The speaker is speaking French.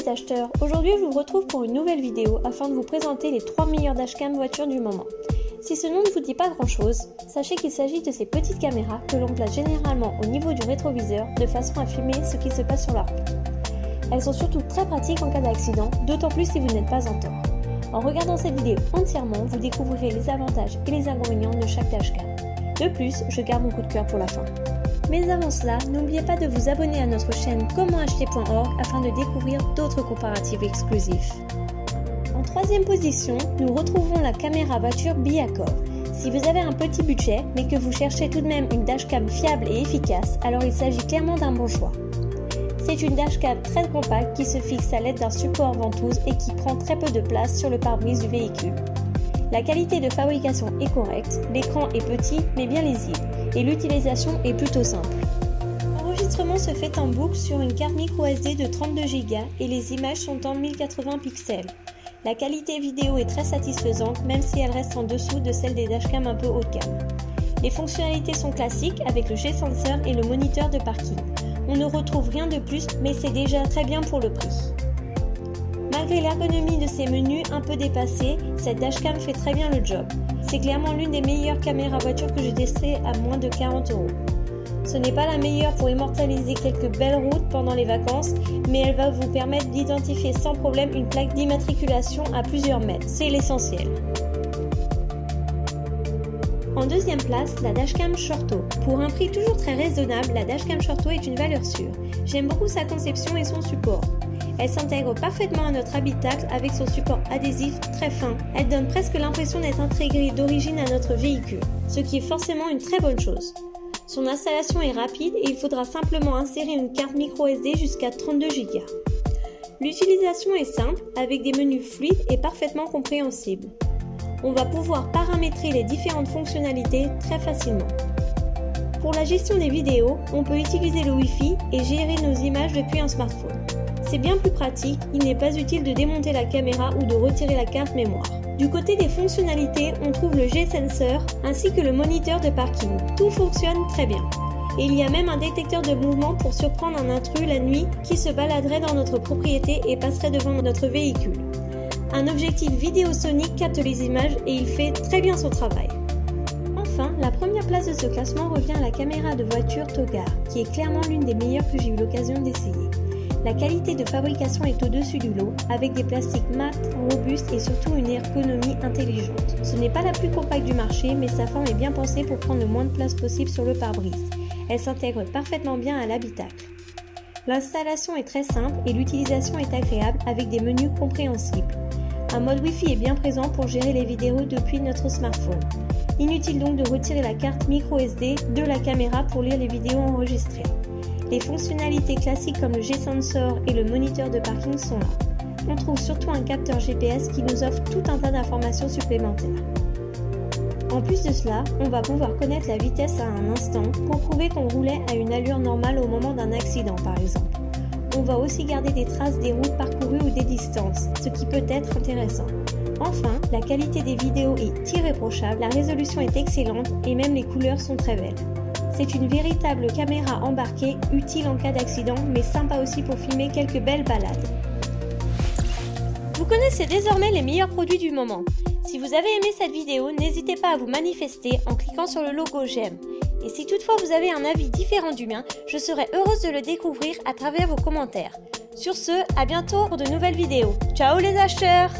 les acheteurs, aujourd'hui je vous retrouve pour une nouvelle vidéo afin de vous présenter les 3 meilleures dashcam voitures du moment. Si ce nom ne vous dit pas grand chose, sachez qu'il s'agit de ces petites caméras que l'on place généralement au niveau du rétroviseur de façon à filmer ce qui se passe sur la route. Elles sont surtout très pratiques en cas d'accident, d'autant plus si vous n'êtes pas en tort. En regardant cette vidéo entièrement, vous découvrirez les avantages et les inconvénients de chaque dashcam. De plus, je garde mon coup de cœur pour la fin. Mais avant cela, n'oubliez pas de vous abonner à notre chaîne commentacheter.org afin de découvrir d'autres comparatifs exclusifs. En troisième position, nous retrouvons la caméra voiture Biakov. Si vous avez un petit budget, mais que vous cherchez tout de même une dashcam fiable et efficace, alors il s'agit clairement d'un bon choix. C'est une dashcam très compacte qui se fixe à l'aide d'un support ventouse et qui prend très peu de place sur le pare-brise du véhicule. La qualité de fabrication est correcte, l'écran est petit mais bien lisible et l'utilisation est plutôt simple. L'enregistrement se fait en boucle sur une carte microSD de 32 Go et les images sont en 1080 pixels. La qualité vidéo est très satisfaisante même si elle reste en dessous de celle des dashcams un peu haut de gamme. Les fonctionnalités sont classiques avec le G-Sensor et le moniteur de parking. On ne retrouve rien de plus mais c'est déjà très bien pour le prix. Malgré l'ergonomie de ces menus un peu dépassés, cette dashcam fait très bien le job. C'est clairement l'une des meilleures caméras voitures que j'ai testées à moins de 40 €. Ce n'est pas la meilleure pour immortaliser quelques belles routes pendant les vacances, mais elle va vous permettre d'identifier sans problème une plaque d'immatriculation à plusieurs mètres. C'est l'essentiel. En deuxième place, la dashcam Shorto. Pour un prix toujours très raisonnable, la dashcam Shorto est une valeur sûre. J'aime beaucoup sa conception et son support. Elle s'intègre parfaitement à notre habitacle avec son support adhésif très fin. Elle donne presque l'impression d'être intégrée d'origine à notre véhicule, ce qui est forcément une très bonne chose. Son installation est rapide et il faudra simplement insérer une carte microSD jusqu'à 32 Go. L'utilisation est simple avec des menus fluides et parfaitement compréhensibles. On va pouvoir paramétrer les différentes fonctionnalités très facilement. Pour la gestion des vidéos, on peut utiliser le Wi-Fi et gérer nos images depuis un smartphone. C'est bien plus pratique, il n'est pas utile de démonter la caméra ou de retirer la carte mémoire. Du côté des fonctionnalités, on trouve le G-Sensor ainsi que le moniteur de parking. Tout fonctionne très bien. Et il y a même un détecteur de mouvement pour surprendre un intrus la nuit qui se baladerait dans notre propriété et passerait devant notre véhicule. Un objectif vidéo Sony capte les images et il fait très bien son travail. Enfin, la première place de ce classement revient à la caméra de voiture Togar, qui est clairement l'une des meilleures que j'ai eu l'occasion d'essayer. La qualité de fabrication est au-dessus du lot, avec des plastiques mat, robustes et surtout une ergonomie intelligente. Ce n'est pas la plus compacte du marché, mais sa forme est bien pensée pour prendre le moins de place possible sur le pare-brise. Elle s'intègre parfaitement bien à l'habitacle. L'installation est très simple et l'utilisation est agréable avec des menus compréhensibles. Un mode Wi-Fi est bien présent pour gérer les vidéos depuis notre smartphone. Inutile donc de retirer la carte microSD de la caméra pour lire les vidéos enregistrées. Les fonctionnalités classiques comme le G-Sensor et le moniteur de parking sont là. On trouve surtout un capteur GPS qui nous offre tout un tas d'informations supplémentaires. En plus de cela, on va pouvoir connaître la vitesse à un instant pour prouver qu'on roulait à une allure normale au moment d'un accident par exemple. On va aussi garder des traces des routes parcourues ou des distances, ce qui peut être intéressant. Enfin, la qualité des vidéos est irréprochable, la résolution est excellente et même les couleurs sont très belles. C'est une véritable caméra embarquée, utile en cas d'accident, mais sympa aussi pour filmer quelques belles balades. Vous connaissez désormais les meilleurs produits du moment. Si vous avez aimé cette vidéo, n'hésitez pas à vous manifester en cliquant sur le logo j'aime. Et si toutefois vous avez un avis différent du mien, je serai heureuse de le découvrir à travers vos commentaires. Sur ce, à bientôt pour de nouvelles vidéos. Ciao les acheteurs!